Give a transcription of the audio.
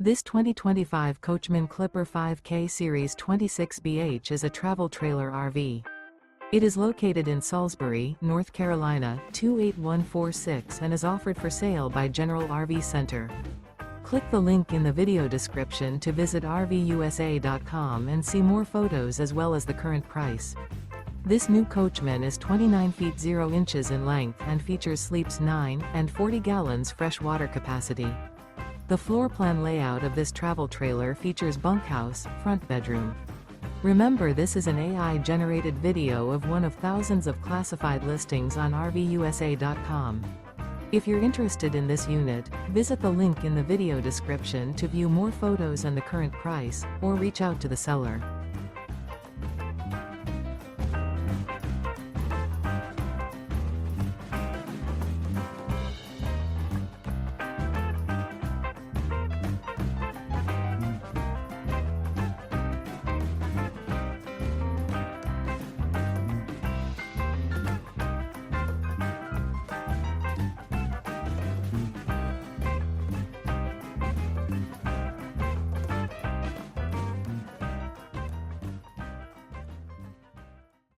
This 2025 Coachmen Clipper 5K Series 26BH is a travel trailer RV. It is located in Salisbury, North Carolina, 28146 and is offered for sale by General RV Center. Click the link in the video description to visit RVUSA.com and see more photos as well as the current price. This new Coachmen is 29 feet 0 inches in length and features sleeps 9 and 40 gallons fresh water capacity. The floor plan layout of this travel trailer features bunkhouse, front bedroom. Remember, this is an AI-generated video of one of thousands of classified listings on RVUSA.com. If you're interested in this unit, visit the link in the video description to view more photos and the current price, or reach out to the seller.